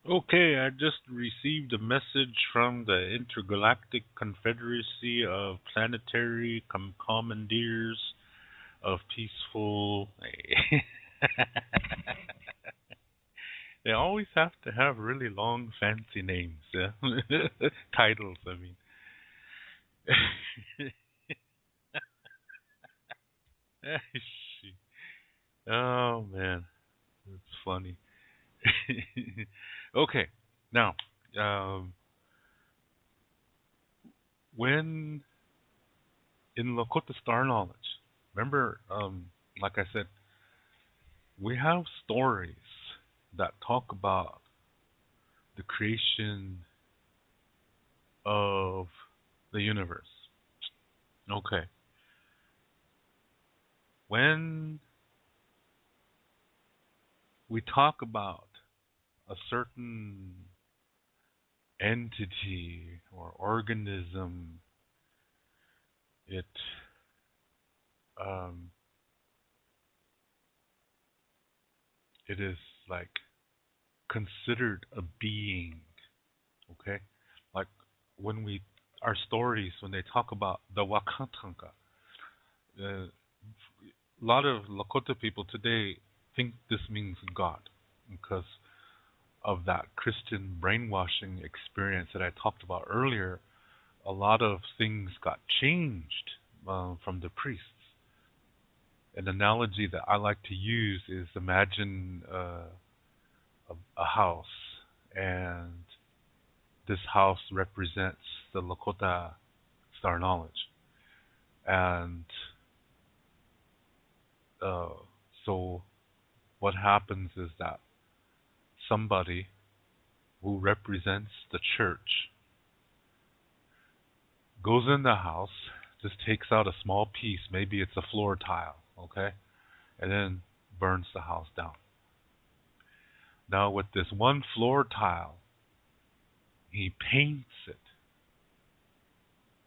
Okay, I just received a message from the Intergalactic Confederacy of Planetary Commandeers of Peaceful. They always have to have really long, fancy names, yeah? Titles, I mean. Oh, man, that's funny. Okay, now, um, when in Lakota Star Knowledge, remember, like I said, we have stories that talk about the creation of the universe. Okay. When we talk about a certain entity or organism, it um, it is like considered a being. Okay, like when we our stories when they talk about the Wakantanka, a lot of Lakota people today think this means God because of that Christian brainwashing experience that I talked about earlier. A lot of things got changed from the priests. An analogy that I like to use is imagine a house, and this house represents the Lakota star knowledge. And uh, so what happens is that somebody who represents the church goes in the house, just takes out a small piece, maybe it's a floor tile, okay, and then burns the house down. Now, with this one floor tile, he paints it.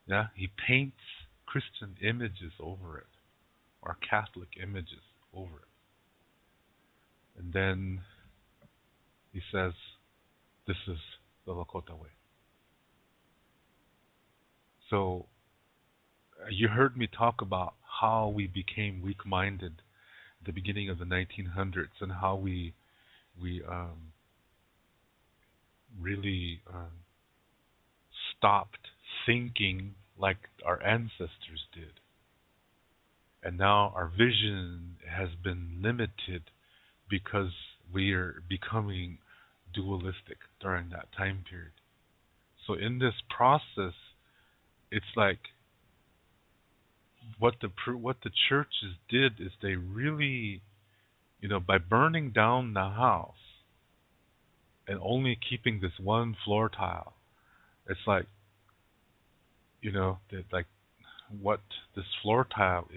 Yeah, he paints Christian images over it, or Catholic images over it. And then he says, this is the Lakota way. So, you heard me talk about how we became weak minded at the beginning of the 1900s and how we really stopped thinking like our ancestors did. And now our vision has been limited because we are becoming dualistic during that time period. So in this process, it's like what the churches did is they really, by burning down the house and only keeping this one floor tile, it's like, that like what this floor tile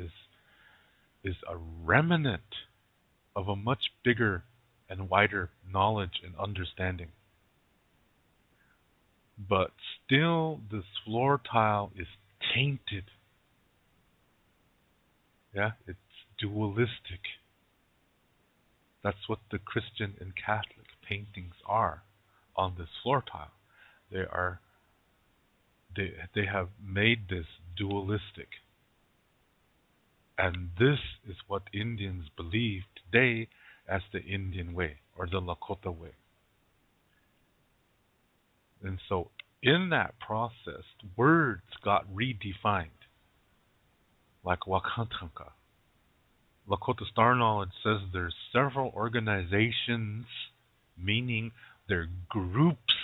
is a remnant of a much bigger and wider knowledge and understanding. But still, this floor tile is tainted. Yeah, it's dualistic. That's what the Christian and Catholic paintings are on this floor tile. They are they have made this dualistic. And this is what Indians believe today as the Indian way or the Lakota way. And so in that process, words got redefined, like Wakantanka. Lakota Star Knowledge says there's several organizations, meaning they're groups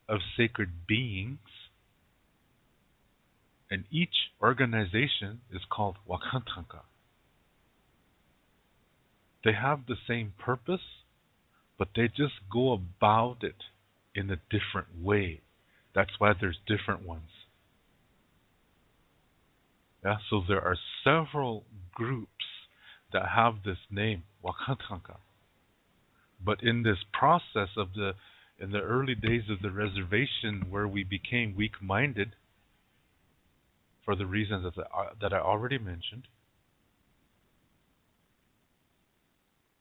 of sacred beings, and each organization is called Wakantanka. They have the same purpose, but they just go about it in a different way. That's why there's different ones. Yeah, so there are several groups that have this name, Wakantanka. But in this process in the early days of the reservation where we became weak-minded, for the reasons that I already mentioned,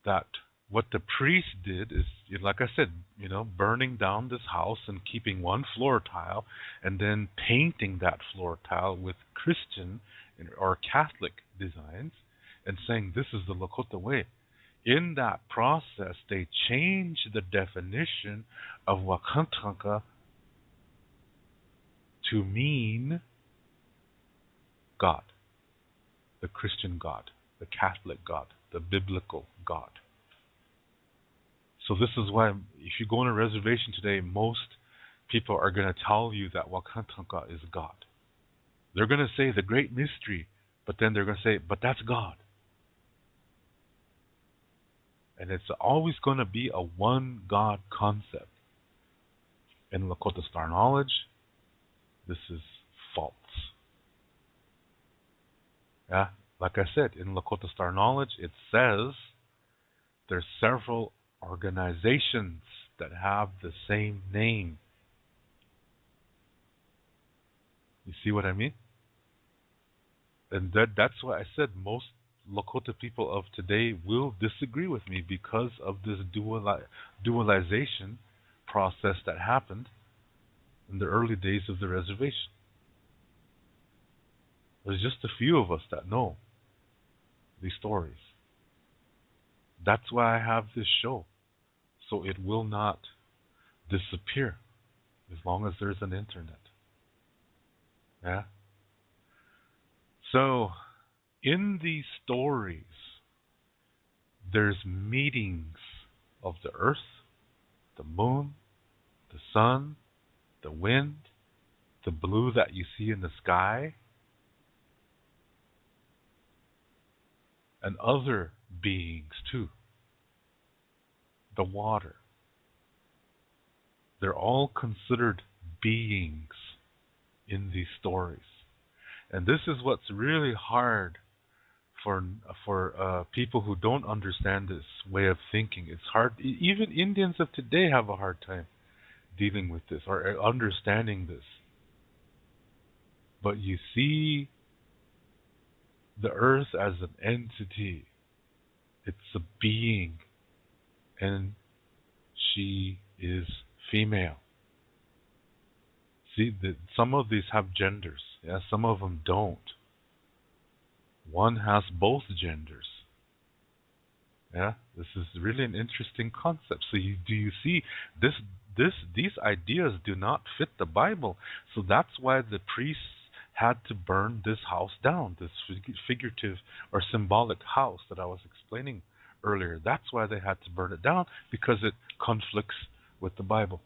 that What the priest did is, like I said, burning down this house and keeping one floor tile and then painting that floor tile with Christian or Catholic designs and saying this is the Lakota way. In that process, they changed the definition of Wakantanka to mean God, the Christian God, the Catholic God, the biblical God. So this is why if you go on a reservation today, most people are going to tell you that Wakantanka is God. They're going to say the great mystery, but then they're going to say, but that's God. And it's always going to be a one God concept. In Lakota Star Knowledge, this is false. Yeah, like I said, in Lakota Star Knowledge, it says there's several organizations that have the same name. You see what I mean? And that's why I said most Lakota people of today will disagree with me because of this dualization process that happened in the early days of the reservation. There's just a few of us that know these stories. That's why I have this show, so it will not disappear as long as there's an internet. Yeah? So, in these stories, there's meetings of the earth, the moon, the sun, the wind, the blue that you see in the sky, and other beings too. The water. They're all considered beings in these stories. And this is what's really hard for people who don't understand this way of thinking. It's hard. Even Indians of today have a hard time dealing with this or understanding this. But you see the earth as an entity. It's a being. And she is female. See, some of these have genders. Yeah, some of them don't. One has both genders. Yeah, this is really an interesting concept. So do you see these ideas do not fit the Bible. So that's why the priests had to burn this house down, this figurative or symbolic house that I was explaining earlier. That's why they had to burn it down, because it conflicts with the Bible.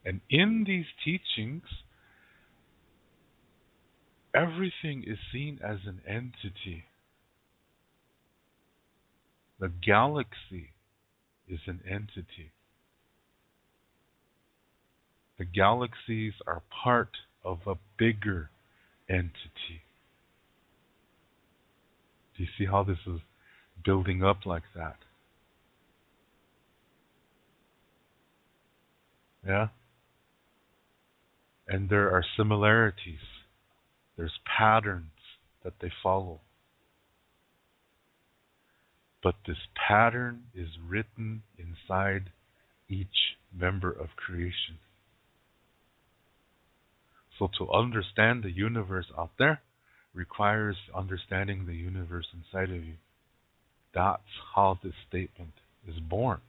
And in these teachings, everything is seen as an entity. The galaxy is an entity. The galaxies are part of a bigger entity. Do you see how this is building up like that? Yeah? And there are similarities. There's patterns that they follow. But this pattern is written inside each member of creation. So to understand the universe out there requires understanding the universe inside of you. That's how this statement is born.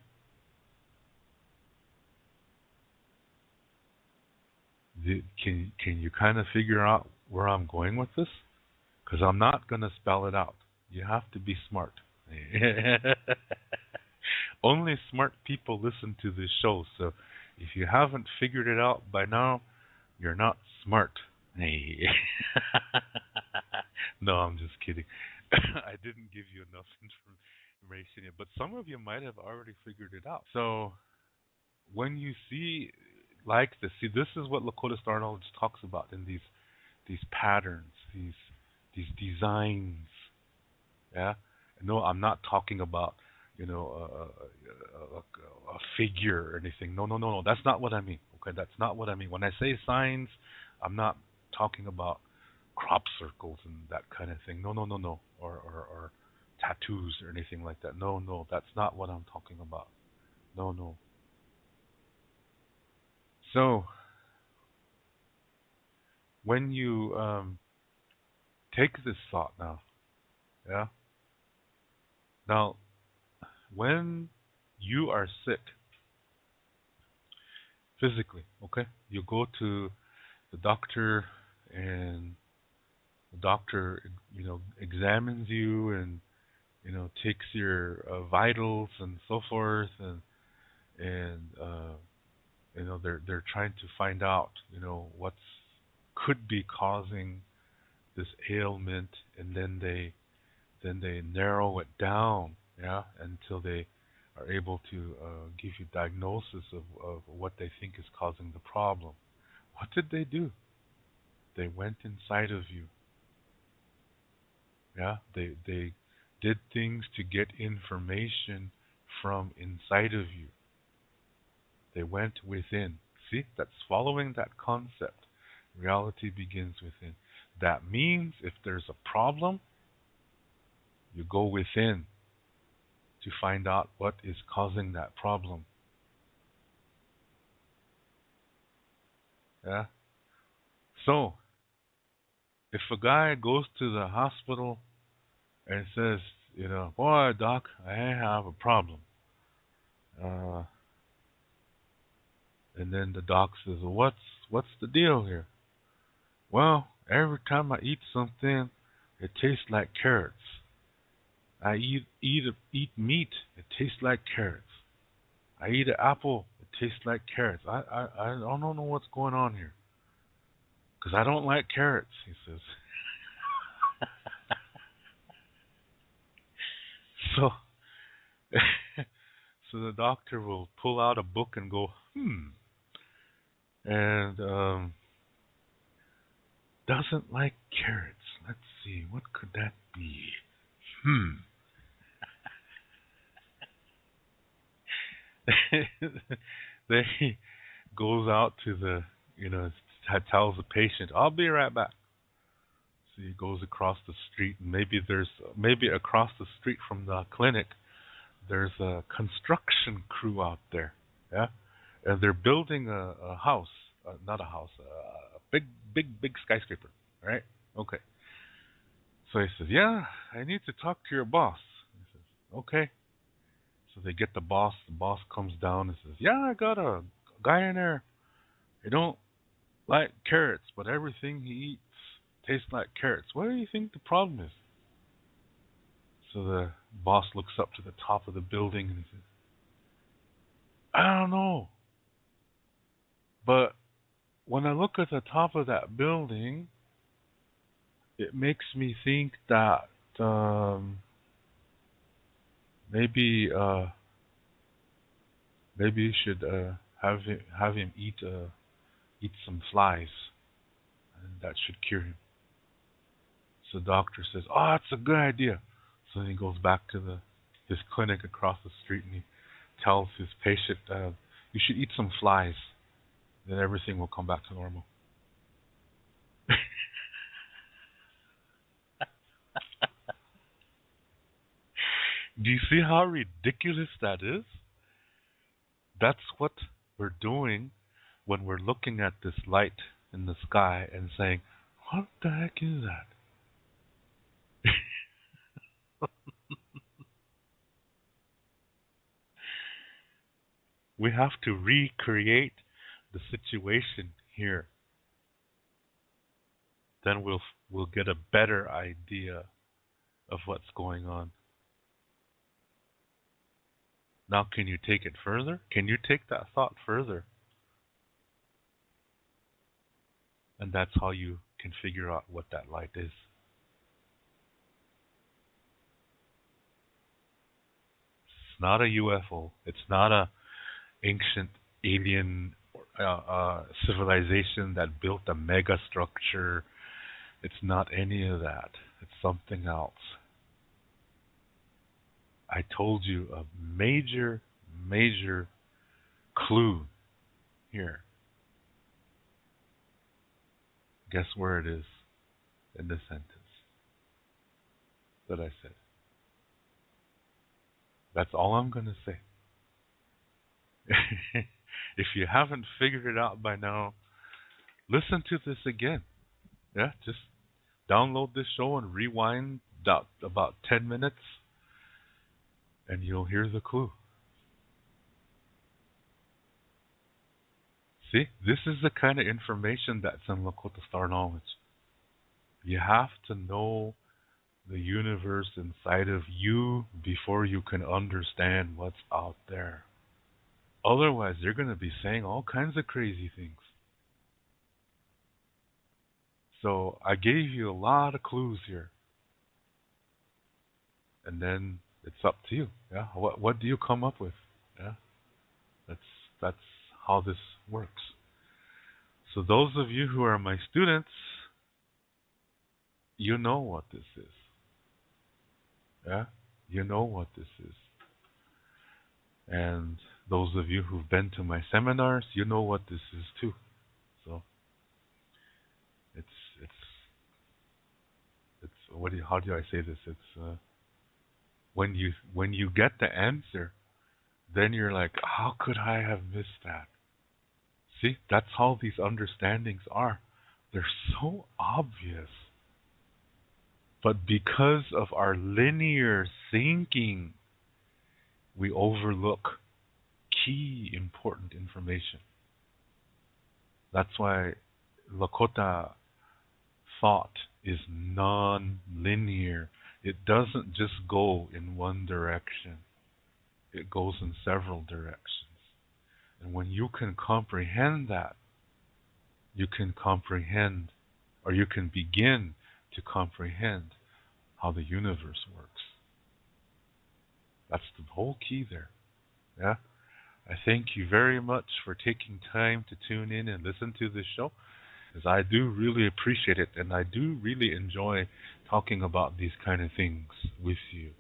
Can you kind of figure out where I'm going with this? Because I'm not going to spell it out. You have to be smart. Only smart people listen to this show. So if you haven't figured it out by now, you're not smart. No, I'm just kidding. I didn't give you enough information yet, but some of you might have already figured it out. So when you see like this, see, this is what Lakota Star Knowledge talks about in these patterns, these designs. Yeah, no, I'm not talking about a figure or anything. No. That's not what I mean. Okay, that's not what I mean. When I say signs, I'm not talking about crop circles and that kind of thing. No. Or tattoos or anything like that. No, no, that's not what I'm talking about. No, no. So when you take this thought now, yeah. Now, when you are sick physically, okay, you go to the doctor, and the doctor, examines you and takes your vitals and so forth, and they're trying to find out what's could be causing this ailment, and then they narrow it down, yeah, until they are able to give you diagnosis of what they think is causing the problem. What did they do? They went inside of you, yeah. They did things to get information from inside of you. They went within. See, that's following that concept. Reality begins within. That means if there's a problem, you go within to find out what is causing that problem. Yeah. So, if a guy goes to the hospital and says, boy, doc, I have a problem, uh, and then the doc says, well, what's the deal here? Well, every time I eat something, it tastes like carrots. I eat meat, it tastes like carrots. I eat an apple, it tastes like carrots. I don't know what's going on here, because I don't like carrots, he says. So, so the doctor will pull out a book and go, and doesn't like carrots. Let's see, what could that be? Hmm. They goes out to the, tells the patient, "I'll be right back." So he goes across the street, and maybe across the street from the clinic, there's a construction crew out there, yeah, and they're building a house, not a house, a big skyscraper, right? Okay. So he says, "Yeah, I need to talk to your boss." He says, "Okay." So they get the boss. The boss comes down and says, "Yeah, I got a guy in there. He don't like carrots, but everything he eats tastes like carrots. What do you think the problem is?" So the boss looks up to the top of the building and says, "I don't know, but when I look at the top of that building, it makes me think that maybe maybe you should have him eat some flies, and that should cure him." So the doctor says, "Oh, that's a good idea." So then he goes back to his clinic across the street, and he tells his patient, "You should eat some flies. Then everything will come back to normal." Do you see how ridiculous that is? That's what we're doing when we're looking at this light in the sky and saying, "What the heck is that?" We have to recreate the situation here. Then we'll get a better idea of what's going on. Now, can you take it further? Can you take that thought further? And that's how you can figure out what that light is. It's not a UFO. It's not a ancient alien civilization that built a mega structure. It's not any of that. It's something else. I told you a major clue here. Guess where it is in the sentence that I said? That's all I'm going to say. If you haven't figured it out by now, listen to this again. Yeah, just download this show and rewind about 10 minutes, and you'll hear the clue. See, this is the kind of information that's in Lakota Star Knowledge. You have to know the universe inside of you before you can understand what's out there. Otherwise, you're going to be saying all kinds of crazy things. So I gave you a lot of clues here. And then it's up to you. Yeah. What do you come up with? Yeah. That's that's how this works. So those of you who are my students, you know what this is. Yeah? You know what this is. And those of you who've been to my seminars, you know what this is too. So it's it's how do I say this? It's when you get the answer, then you're like, how could I have missed that? See, that's how these understandings are. They're so obvious. But because of our linear thinking, we overlook key important information. That's why Lakota thought is non-linear. It doesn't just go in one direction. It goes in several directions. And when you can comprehend that, you can comprehend, or you can begin to comprehend how the universe works. That's the whole key there. Yeah? I thank you very much for taking time to tune in and listen to this show, because I do really appreciate it, and I do really enjoy talking about these kind of things with you.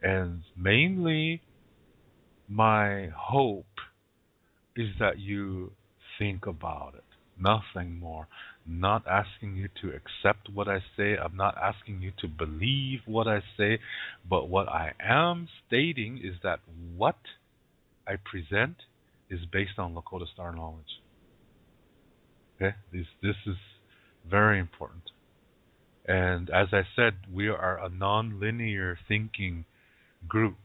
And mainly, my hope is that you think about it. Nothing more. Not asking you to accept what I say. I'm not asking you to believe what I say. But what I am stating is that what I present is based on Lakota Star Knowledge. Okay? This is very important. And as I said, we are a non-linear thinking group.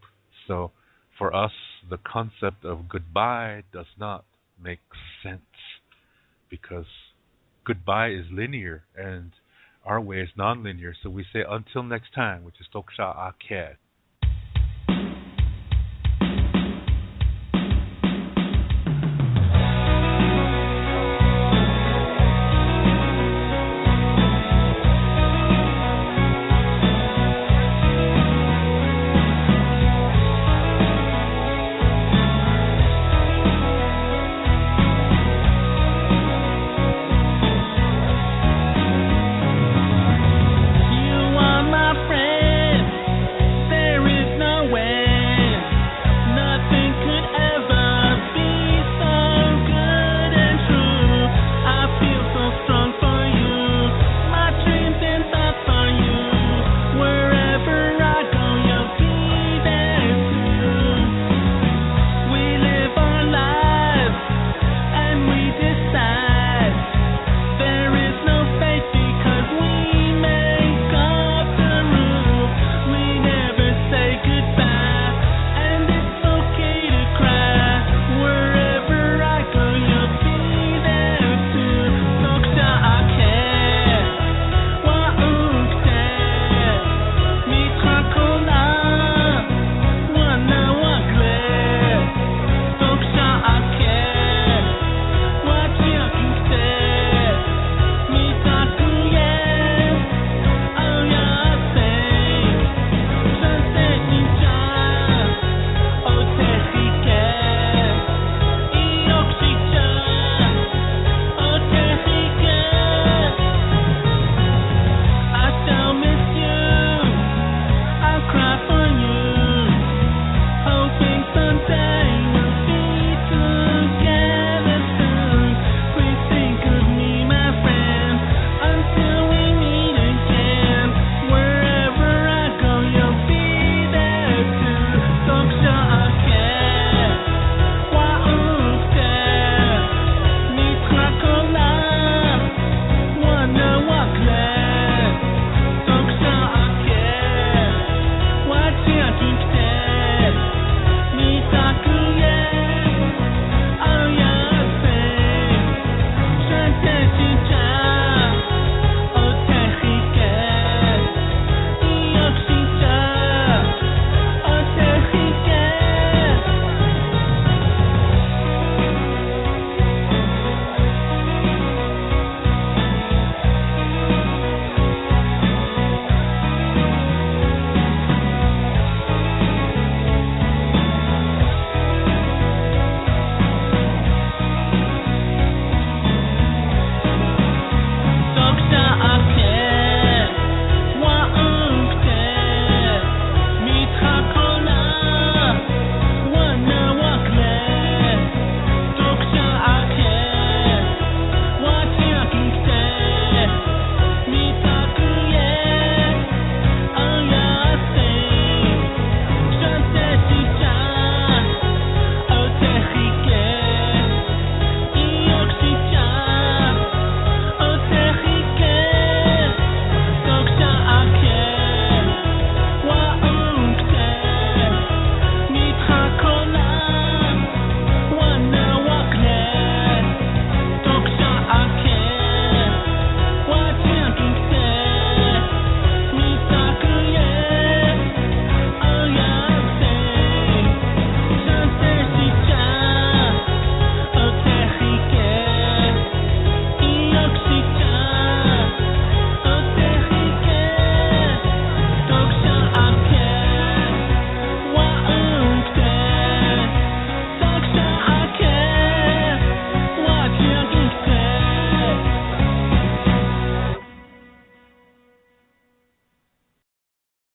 So for us, the concept of goodbye does not make sense, because goodbye is linear and our way is non-linear. So we say until next time, which is Toksha Ake.